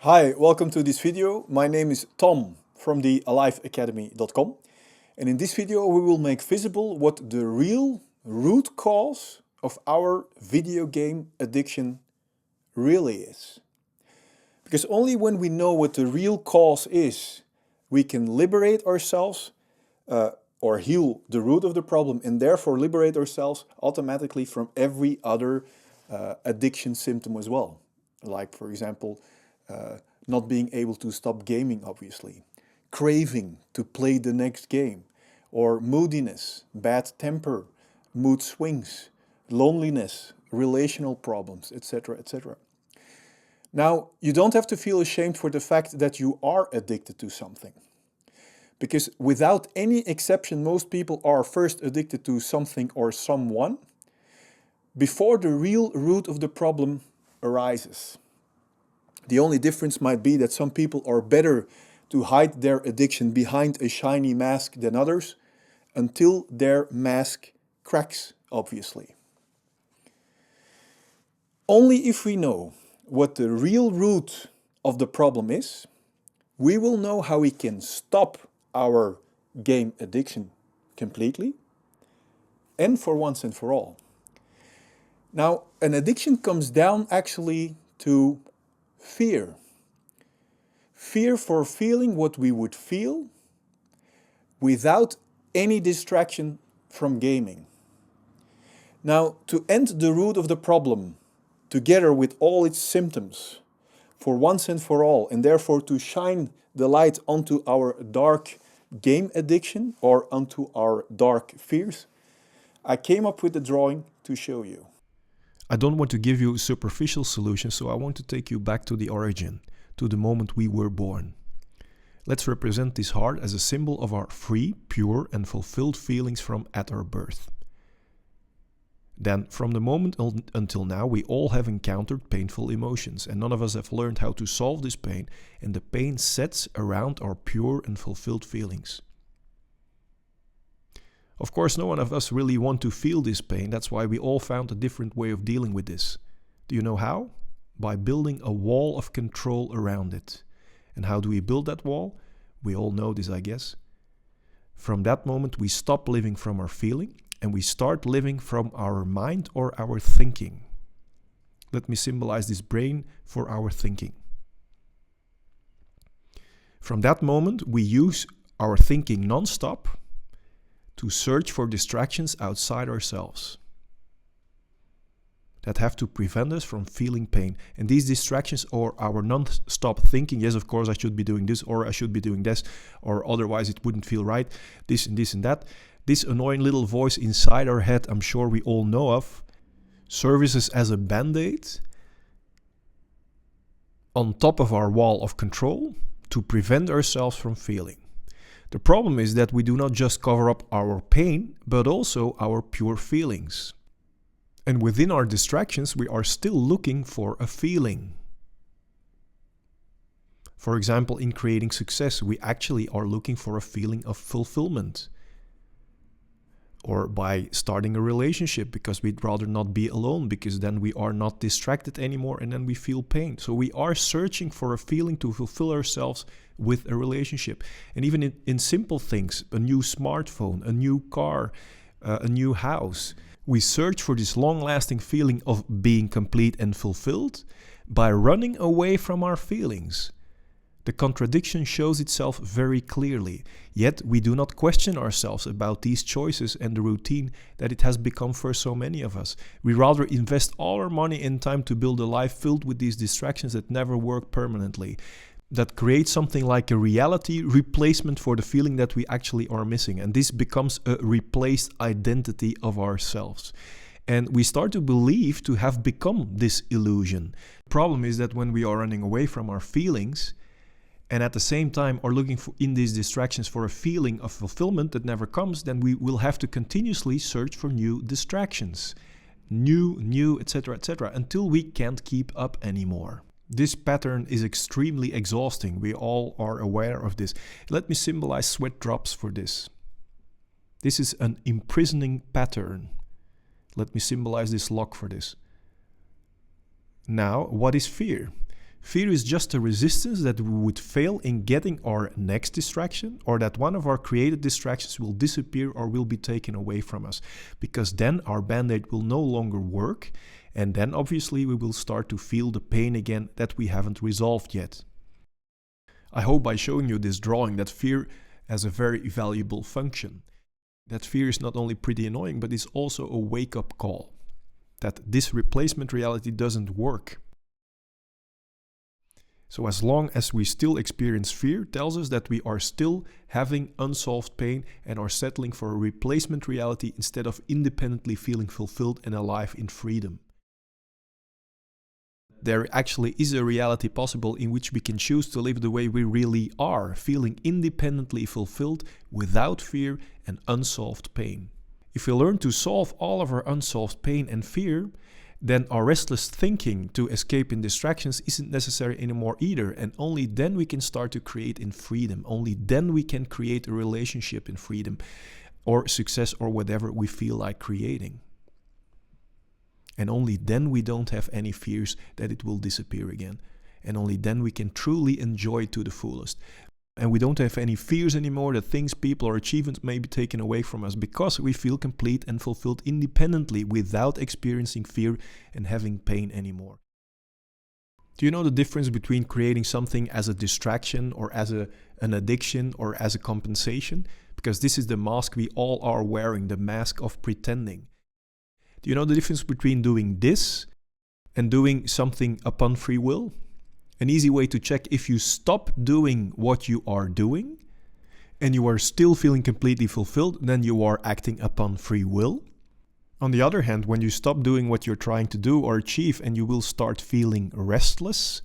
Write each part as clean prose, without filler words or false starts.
Hi, welcome to this video. My name is Tom from the aliveacademy.com, and in this video we will make visible what the real root cause of our video game addiction really is. Because only when we know what the real cause is, we can liberate ourselves or heal the root of the problem and therefore liberate ourselves automatically from every other addiction symptom as well. Like, for example, not being able to stop gaming, obviously, craving to play the next game, or moodiness, bad temper, mood swings, loneliness, relational problems, etc., etc. Now, you don't have to feel ashamed for the fact that you are addicted to something. Because without any exception, most people are first addicted to something or someone before the real root of the problem arises. The only difference might be that some people are better to hide their addiction behind a shiny mask than others, until their mask cracks, obviously. Only if we know what the real root of the problem is, we will know how we can stop our game addiction completely, and for once and for all. Now, an addiction comes down actually to fear. Fear for feeling what we would feel without any distraction from gaming. Now, to end the root of the problem, together with all its symptoms, for once and for all, and therefore to shine the light onto our dark game addiction or onto our dark fears, I came up with a drawing to show you. I don't want to give you superficial solutions, so I want to take you back to the origin, to the moment we were born. Let's represent this heart as a symbol of our free, pure and fulfilled feelings from at our birth. Then, from the moment until now, we all have encountered painful emotions, and none of us have learned how to solve this pain, and the pain sets around our pure and fulfilled feelings. Of course, no one of us really want to feel this pain. That's why we all found a different way of dealing with this. Do you know how? By building a wall of control around it. And how do we build that wall? We all know this, I guess. From that moment, we stop living from our feeling and we start living from our mind or our thinking. Let me symbolize this brain for our thinking. From that moment, we use our thinking non-stop to search for distractions outside ourselves that have to prevent us from feeling pain. And these distractions are our non-stop thinking. Yes, of course, I should be doing this, or I should be doing this, or otherwise it wouldn't feel right, this and that. This annoying little voice inside our head, I'm sure we all know of, services as a band-aid on top of our wall of control to prevent ourselves from feeling. The problem is that we do not just cover up our pain, but also our pure feelings. And within our distractions, we are still looking for a feeling. For example, in creating success, we actually are looking for a feeling of fulfillment. Or by starting a relationship, because we'd rather not be alone, because then we are not distracted anymore and then we feel pain. So we are searching for a feeling to fulfill ourselves with a relationship. And even in simple things, a new smartphone, a new car, a new house, we search for this long-lasting feeling of being complete and fulfilled by running away from our feelings. The contradiction shows itself very clearly, yet we do not question ourselves about these choices and the routine that it has become for so many of us. We rather invest all our money and time to build a life filled with these distractions that never work permanently, that create something like a reality replacement for the feeling that we actually are missing. And this becomes a replaced identity of ourselves. And we start to believe to have become this illusion. The problem is that when we are running away from our feelings, and at the same time are looking for in these distractions for a feeling of fulfillment that never comes, then we will have to continuously search for new distractions, new, etc., until we can't keep up anymore. This pattern is extremely exhausting. We all are aware of this. Let me symbolize sweat drops for this. This is an imprisoning pattern. Let me symbolize this lock for this. Now, what is fear? Fear is just a resistance that we would fail in getting our next distraction, or that one of our created distractions will disappear or will be taken away from us, because then our band-aid will no longer work, and then obviously we will start to feel the pain again that we haven't resolved yet. I hope by showing you this drawing that fear has a very valuable function. That fear is not only pretty annoying, but is also a wake-up call. That this replacement reality doesn't work. So as long as we still experience fear, tells us that we are still having unsolved pain and are settling for a replacement reality instead of independently feeling fulfilled and alive in freedom. There actually is a reality possible in which we can choose to live the way we really are, feeling independently fulfilled without fear and unsolved pain. If we learn to solve all of our unsolved pain and fear, then our restless thinking to escape in distractions isn't necessary anymore either, and only then we can start to create in freedom. Only then we can create a relationship in freedom, or success, or whatever we feel like creating. And only then we don't have any fears that it will disappear again. And only then we can truly enjoy it to the fullest. And we don't have any fears anymore that things, people, or achievements may be taken away from us, because we feel complete and fulfilled independently without experiencing fear and having pain anymore. Do you know the difference between creating something as a distraction or as an addiction or as a compensation? Because this is the mask we all are wearing, the mask of pretending. Do you know the difference between doing this and doing something upon free will? An easy way to check if you stop doing what you are doing and you are still feeling completely fulfilled, then you are acting upon free will. On the other hand, when you stop doing what you're trying to do or achieve and you will start feeling restless,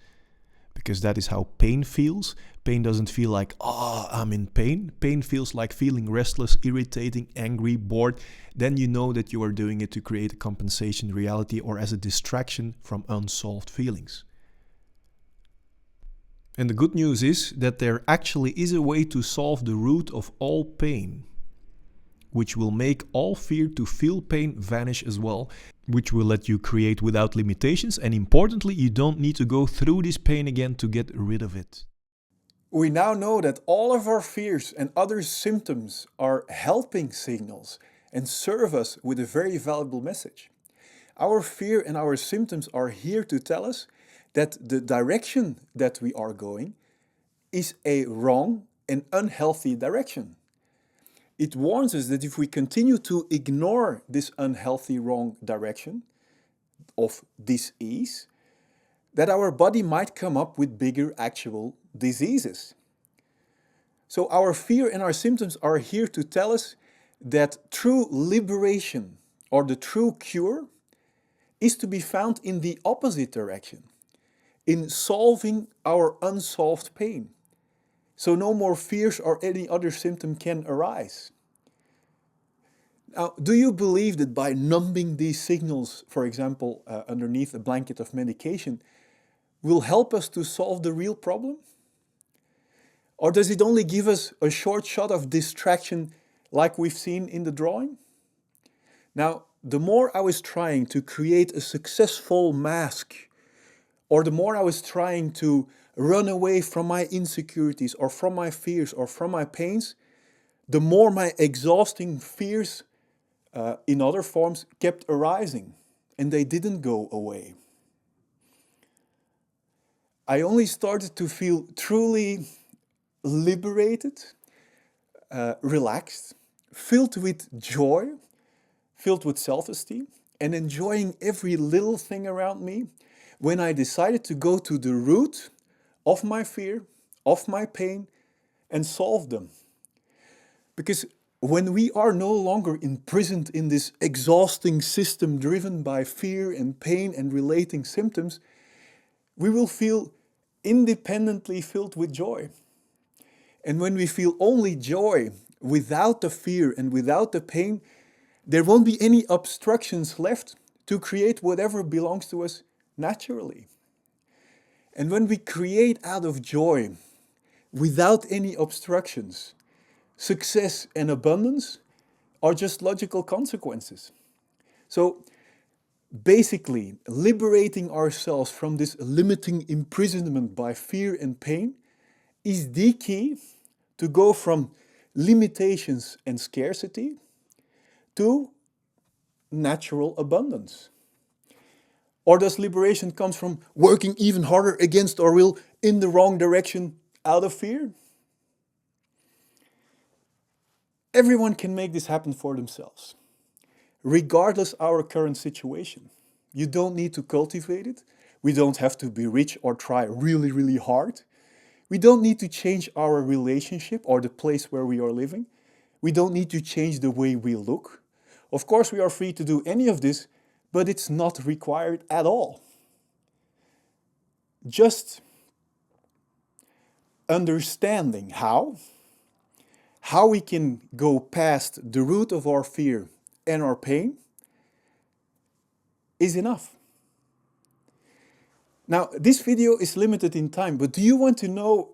because that is how pain feels. Pain doesn't feel like, I'm in pain. Pain feels like feeling restless, irritating, angry, bored. Then you know that you are doing it to create a compensation reality or as a distraction from unsolved feelings. And the good news is that there actually is a way to solve the root of all pain, which will make all fear to feel pain vanish as well, which will let you create without limitations, and importantly, you don't need to go through this pain again to get rid of it. We now know that all of our fears and other symptoms are helping signals and serve us with a very valuable message. Our fear and our symptoms are here to tell us that the direction that we are going is a wrong and unhealthy direction. It warns us that if we continue to ignore this unhealthy wrong direction of dis-ease, that our body might come up with bigger actual diseases. So our fear and our symptoms are here to tell us that true liberation or the true cure is to be found in the opposite direction, in solving our unsolved pain. So no more fears or any other symptom can arise. Now, do you believe that by numbing these signals, for example, underneath a blanket of medication, will help us to solve the real problem? Or does it only give us a short shot of distraction like we've seen in the drawing? Now, the more I was trying to create a successful mask, or the more I was trying to run away from my insecurities or from my fears or from my pains, the more my exhausting fears in other forms kept arising, and they didn't go away. I only started to feel truly liberated, relaxed, filled with joy, filled with self-esteem, and enjoying every little thing around me when I decided to go to the root of my fear, of my pain, and solve them. Because when we are no longer imprisoned in this exhausting system driven by fear and pain and relating symptoms, we will feel independently filled with joy. And when we feel only joy without the fear and without the pain, there won't be any obstructions left to create whatever belongs to us naturally. And when we create out of joy, without any obstructions, success and abundance are just logical consequences. So Basically, liberating ourselves from this limiting imprisonment by fear and pain is the key to go from limitations and scarcity to natural abundance. Or does liberation come from working even harder against our will in the wrong direction out of fear? Everyone can make this happen for themselves, regardless our current situation. You don't need to cultivate it. We don't have to be rich or try really, really hard. We don't need to change our relationship or the place where we are living. We don't need to change the way we look. Of course, we are free to do any of this, but it's not required at all. Just understanding how we can go past the root of our fear and our pain is enough. Now, this video is limited in time, but do you want to know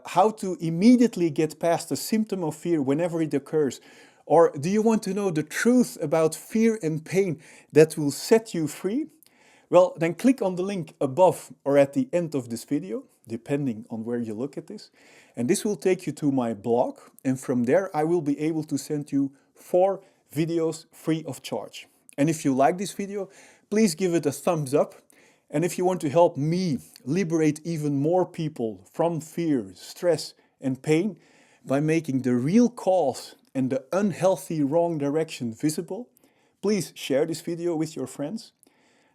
how to immediately get past a symptom of fear whenever it occurs? Or do you want to know the truth about fear and pain that will set you free? Well, then click on the link above or at the end of this video, depending on where you look at this. And this will take you to my blog. And from there, I will be able to send you 4 videos free of charge. And if you like this video, please give it a thumbs up. And if you want to help me liberate even more people from fear, stress, and pain by making the real cause and the unhealthy wrong direction visible, please share this video with your friends.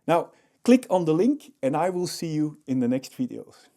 Now, click on the link and I will see you in the next videos.